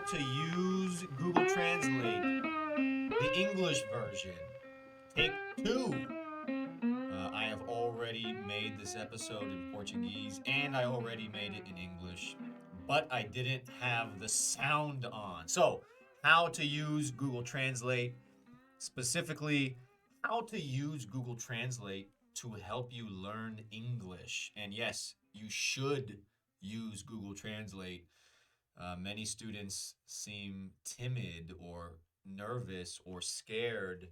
to use Google Translate, the English version. Take two. I have already made this episode in Portuguese and I already made it in English, but I didn't have the sound on. So, how to use Google Translate, specifically, how to use Google Translate to help you learn English. And yes, you should use Google Translate. Many students seem timid or nervous or scared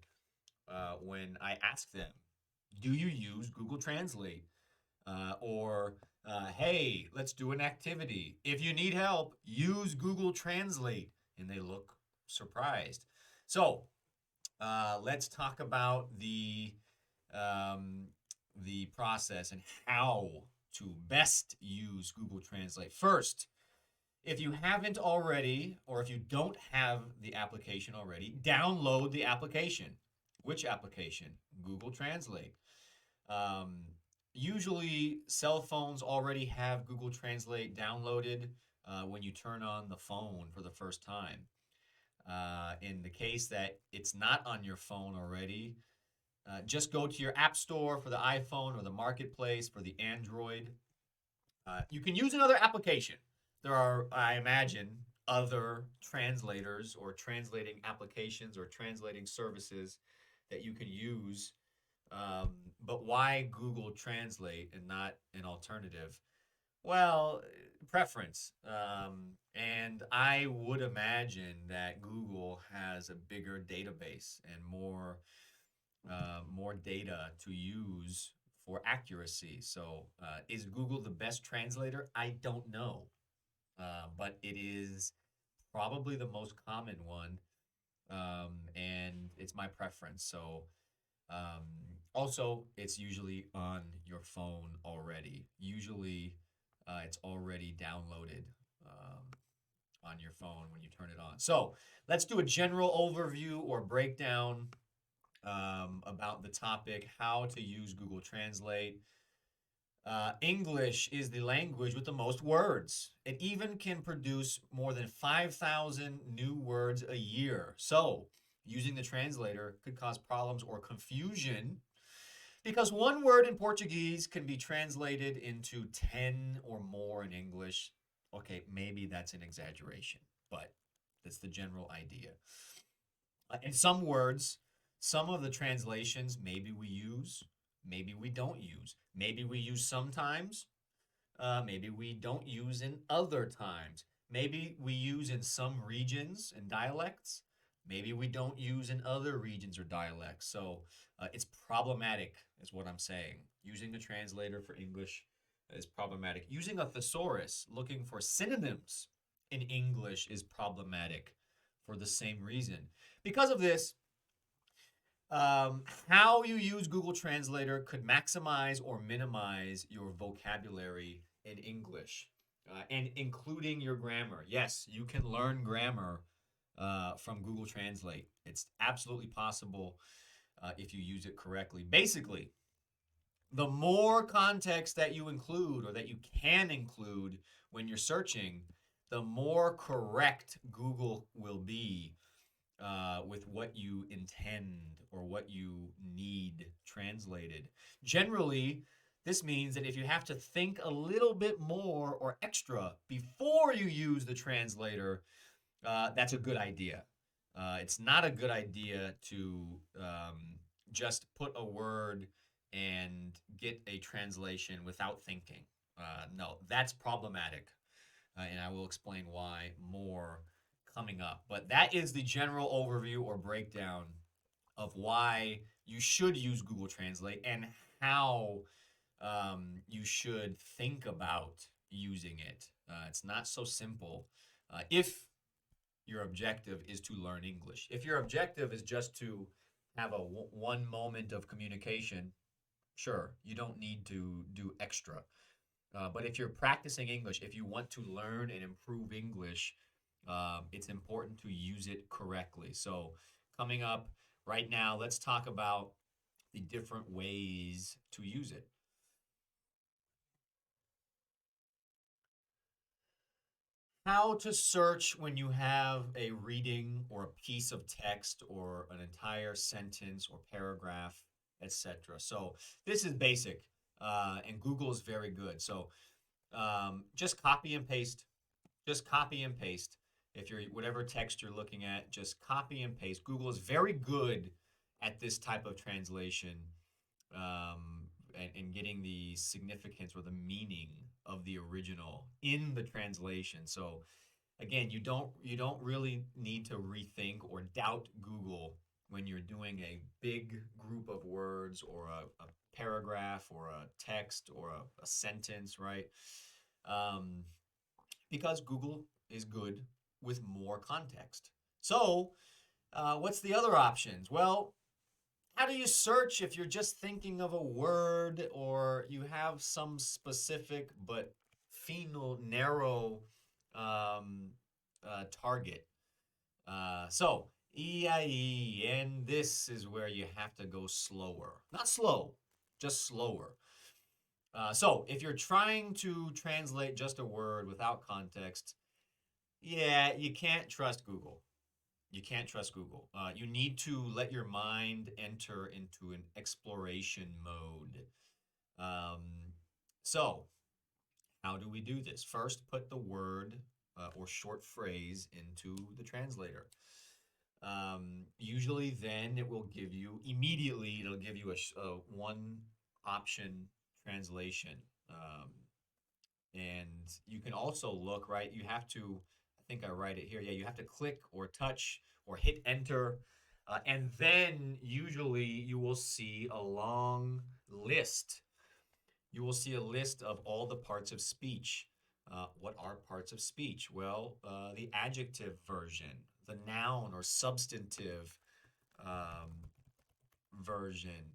when I ask them, do you use Google Translate? Hey, let's do an activity. If you need help, use Google Translate. And they look surprised. So let's talk about the process and how to best use Google Translate. First, if you haven't already, or if you don't have the application already, download the application. Which application? Google Translate. Usually, cell phones already have Google Translate downloaded when you turn on the phone for the first time. In the case that it's not on your phone already, just go to your app store for the iPhone or the marketplace for the Android. You can use another application. There are, I imagine, other translators or translating applications or translating services that you can use. But why Google Translate and not an alternative? Well, preference. And I would imagine that Google has a bigger database and more data to use for accuracy. So, is Google the best translator? I don't know, but it is probably the most common one, and it's my preference. So, also, it's usually on your phone already. Usually, it's already downloaded on your phone when you turn it on. So, let's do a general overview or breakdown about the topic, how to use Google Translate. English is the language with the most words. It even can produce more than 5,000 new words a year. So, using the translator could cause problems or confusion because one word in Portuguese can be translated into 10 or more in English. Okay, maybe that's an exaggeration, but that's the general idea. And some words, some of the translations, maybe we use, maybe we don't use. Maybe we use sometimes, maybe we don't use in other times. Maybe we use in some regions and dialects. Maybe we don't use in other regions or dialects. So it's problematic, is what I'm saying. Using the translator for English is problematic. Using a thesaurus, looking for synonyms in English, is problematic for the same reason. Because of this, how you use Google Translator could maximize or minimize your vocabulary in English, and including your grammar. Yes, you can learn grammar from Google Translate. It's absolutely possible if you use it correctly. Basically, the more context that you include or that you can include when you're searching, the more correct Google will be with what you intend or what you need translated. Generally, this means that if you have to think a little bit more or extra before you use the translator, that's a good idea. It's not a good idea to just put a word and get a translation without thinking. No, that's problematic. And I will explain why more coming up. But that is the general overview or breakdown of why you should use Google Translate and how you should think about using it. It's not so simple if your objective is to learn English. If your objective is just to have a one moment of communication, sure, you don't need to do extra. But if you're practicing English, if you want to learn and improve English, it's important to use it correctly. So, coming up right now, let's talk about the different ways to use it. how to search when you have a reading or a piece of text or an entire sentence or paragraph, etc. So this is basic, and Google is very good. So just copy and paste. Just copy and paste. If you're whatever text you're looking at, just copy and paste. Google is very good at this type of translation, and getting the significance or the meaning of the original in the translation. So again, you don't really need to rethink or doubt Google when you're doing a big group of words or a paragraph or a text or a sentence, right? Um, because Google is good with more context. So, what's the other options? Well, how do you search if you're just thinking of a word or you have some specific but final, narrow um, target? So, EIE, and this is where you have to go slower. Not slow, just slower. So, if you're trying to translate just a word without context, yeah, you can't trust Google. You can't trust Google. You need to let your mind enter into an exploration mode. Um, so, how do we do this? First, put the word or short phrase into the translator. Usually, then it will give you immediately. It'll give you a one option translation. Um, and you can also look, right? You have to, I think I write it here. Yeah, you have to click or touch or hit enter. And then usually you will see a long list. You will see a list of all the parts of speech. What are parts of speech? Well, the adjective version, the noun or substantive um, version,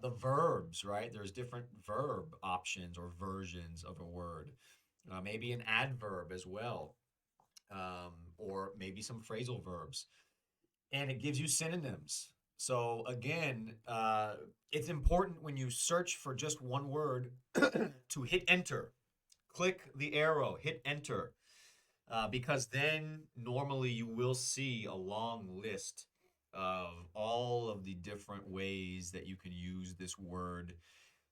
the verbs, right? There's different verb options or versions of a word. Maybe an adverb as well, or maybe some phrasal verbs. And it gives you synonyms. So, again, it's important when you search for just one word to hit enter. Click the arrow, hit enter, because then normally you will see a long list of all of the different ways that you can use this word,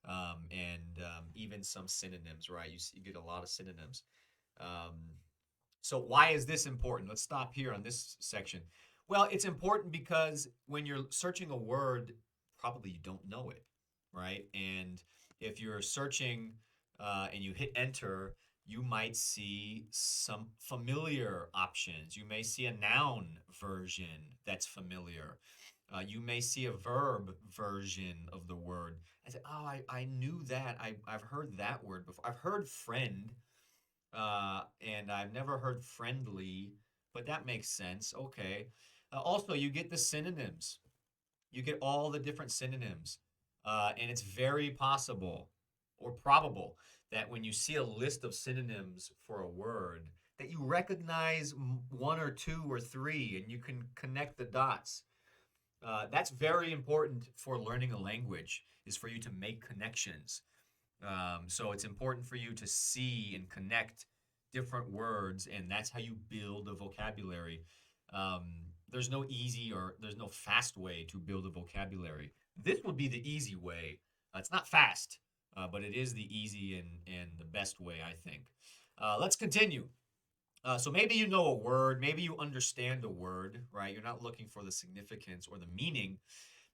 and even some synonyms, right? You get a lot of synonyms. Um, so, why is this important? Let's stop here on this section. Well, it's important because when you're searching a word, probably you don't know it, right? And if you're searching and you hit enter, you might see some familiar options. You may see a noun version that's familiar. You may see a verb version of the word. I say, oh, I knew that. I've heard that word before. I've heard friend, and I've never heard friendly, but that makes sense. Okay. Also, you get the synonyms. You get all the different synonyms. And it's very possible or probable that when you see a list of synonyms for a word, that you recognize one or two or three and you can connect the dots. That's very important for learning a language, is for you to make connections. So it's important for you to see and connect different words, and that's how you build a vocabulary. Um, there's no easy or there's no fast way to build a vocabulary. This would be the easy way. It's not fast, but it is the easy and the best way, I think. Let's continue. So maybe you know a word, maybe you understand a word, right? You're not looking for the significance or the meaning,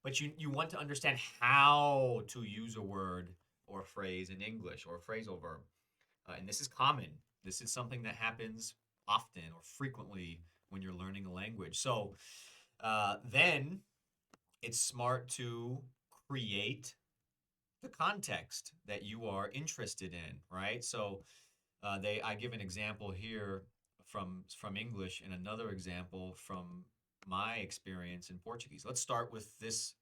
but you want to understand how to use a word or a phrase in English or a phrasal verb. And this is common. This is something that happens often or frequently when you're learning a language. So then it's smart to create the context that you are interested in, right? So I give an example here from English and another example from my experience in Portuguese. Let's start with this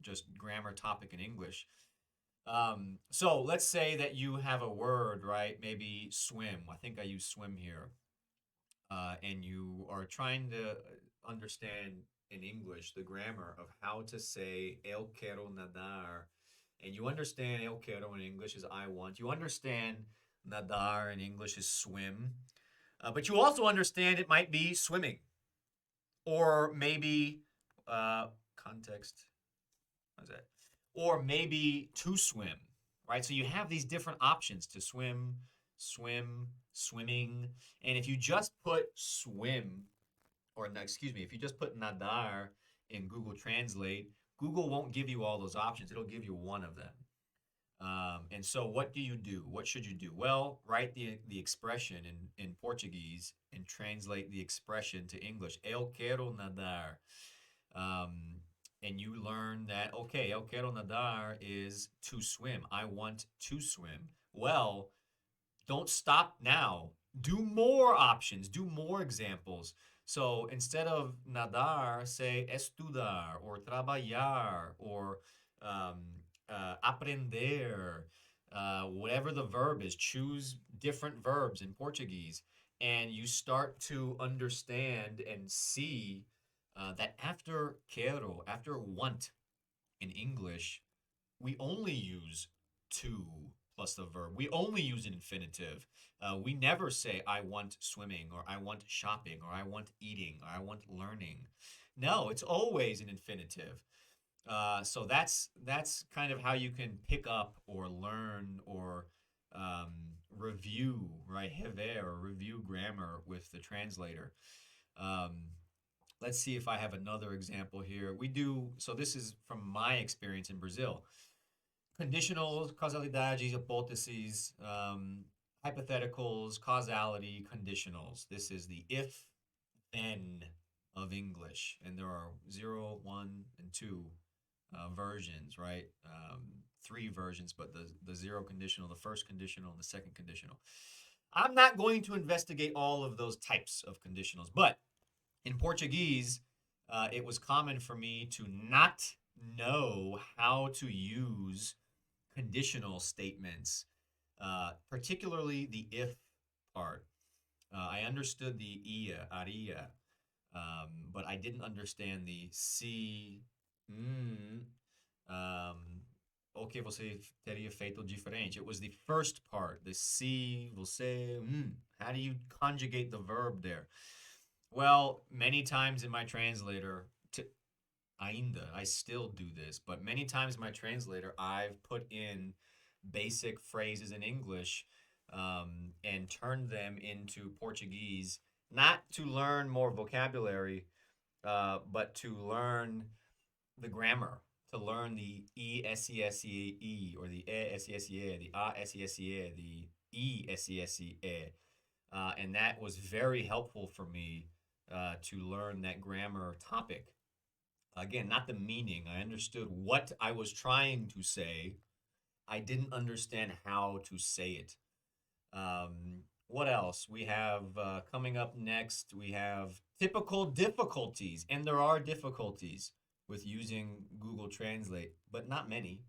just grammar topic in English. So let's say that you have a word, right? Maybe swim. I think I use swim here. And you are trying to understand in English the grammar of how to say eu quero nadar. And you understand eu quero in English is I want. You understand nadar in English is swim. But you also understand it might be swimming or maybe context. What is that? Or maybe to swim, right? So you have these different options to swim, swim, swimming. And if you just put swim, or no, excuse me, if you just put nadar in Google Translate, Google won't give you all those options. It'll give you one of them. And so, what do you do? What should you do? Well, write the expression in Portuguese and translate the expression to English. Eu quero nadar. And you learn that, okay, eu quero nadar is to swim. I want to swim. Well, don't stop now. Do more options, do more examples. So instead of nadar, say estudar or trabalhar or um, aprender, whatever the verb is. Choose different verbs in Portuguese. And you start to understand and see that after quero, after want in English, we only use to plus the verb. We only use an infinitive. We never say, I want swimming, or I want shopping, or I want eating, or I want learning. No, it's always an infinitive. So that's kind of how you can pick up or learn or um, review, right? Rever or review grammar with the translator. Um, let's see if I have another example here. We do, so this is from my experience in Brazil. Conditionals, causalidades, hipóteses, hypotheticals, causality, conditionals. This is the if, then of English. And there are 0, 1, and 2 versions, right? Three versions, but the zero conditional, the first conditional, and the second conditional. I'm not going to investigate all of those types of conditionals, but in Portuguese, it was common for me to not know how to use conditional statements, particularly the if part. I understood the ia, aria, but I didn't understand the se, o que você teria feito diferente. It was the first part, the se, você, How do you conjugate the verb there? Well, many times in my translator, ainda, I still do this, but many times in my translator, I've put in basic phrases in English and turned them into Portuguese, not to learn more vocabulary, but to learn the grammar, to learn the E-S-E-S-E-E or the E-S-E-S-E-A, the A-S-E-S-E-A, the E-S-E-S-E-A. And that was very helpful for me to learn that grammar topic. Again, not the meaning. I understood what I was trying to say. I didn't understand how to say it. What else? We have coming up next, we have typical difficulties. And there are difficulties with using Google Translate, but not many.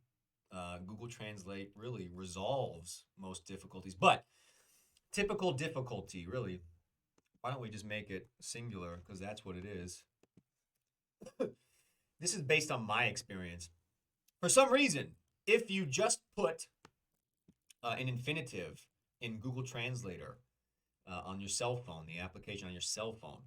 Google Translate really resolves most difficulties. But typical difficulty, really, why don't we just make it singular? Because that's what it is. This is based on my experience. For some reason, if you just put an infinitive in Google Translator on your cell phone, the application on your cell phone,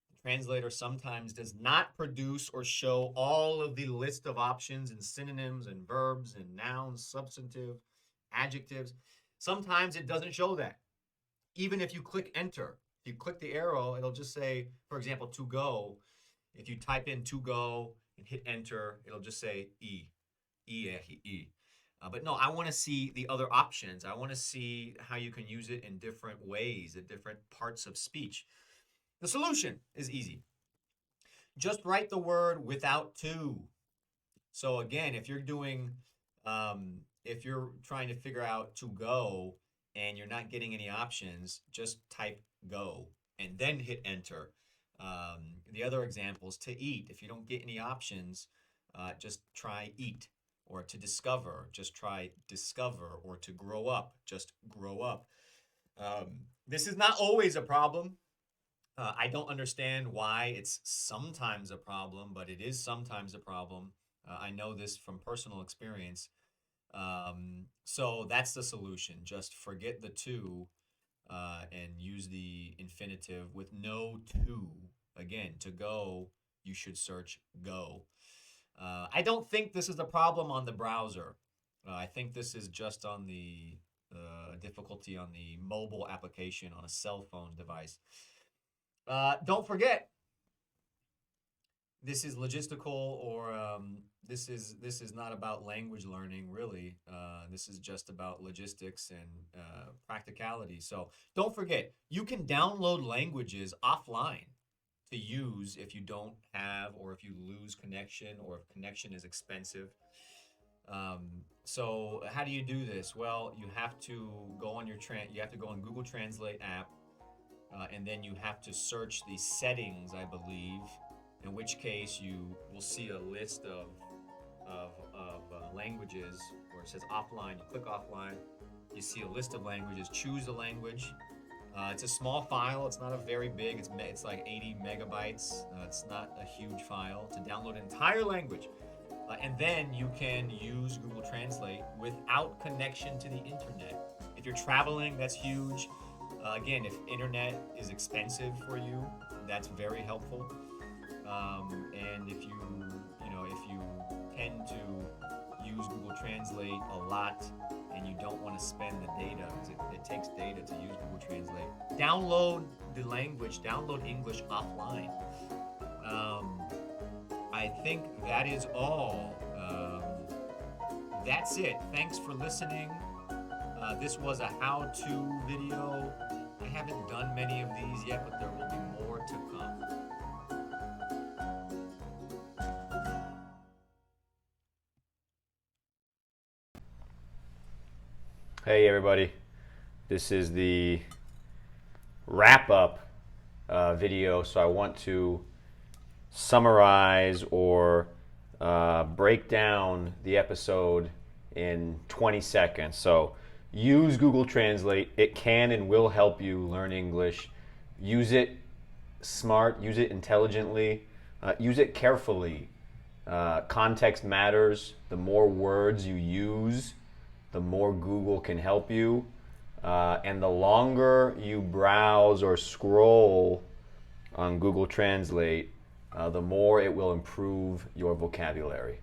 the translator sometimes does not produce or show all of the list of options and synonyms and verbs and nouns, substantive, adjectives. Sometimes it doesn't show that. Even if you click enter, if you click the arrow, it'll just say, for example, to go. If you type in to go and hit enter, it'll just say E. But no, I want to see the other options. I want to see how you can use it in different ways, at different parts of speech. The solution is easy. Just write the word without to. So again, if you're trying to figure out to go and you're not getting any options, just type go and then hit enter. The other examples, to eat. If you don't get any options, just try eat. Or to discover, just try discover. Or to grow up, just grow up. This is not always a problem. I don't understand why it's sometimes a problem, but it is sometimes a problem. I know this from personal experience. So that's the solution. Just forget the to and use the infinitive with no to. Again, to go, you should search go. I don't think this is a problem on the browser. I think this is just on the difficulty on the mobile application on a cell phone device. Don't forget, this is logistical, or this is not about language learning, really. This is just about logistics and practicality. So don't forget, you can download languages offline to use if you don't have, or if you lose connection, or if connection is expensive. So how do you do this? Well, you have to go on you have to go on Google Translate app, and then you have to search the settings, I believe. In which case, you will see a list of languages where it says offline. You click offline, you see a list of languages. Choose the language. It's a small file. It's not a very big. It's like 80 megabytes. It's not a huge file to download an entire language. And then you can use Google Translate without connection to the internet. If you're traveling, that's huge. Again, if internet is expensive for you, that's very helpful. And if you tend to use Google Translate a lot and you don't want to spend the data, because it takes data to use Google Translate, download the language, download English offline. I think that is all. That's it. Thanks for listening. This was a how-to video. I haven't done many of these yet, but there will be more to come. Hey everybody, this is the wrap-up video, so I want to summarize or break down the episode in 20 seconds. So use Google Translate. It can and will help you learn English. Use it smart, use it intelligently, use it carefully. Context matters. The more words you use, the more Google can help you. And the longer you browse or scroll on Google Translate, the more it will improve your vocabulary.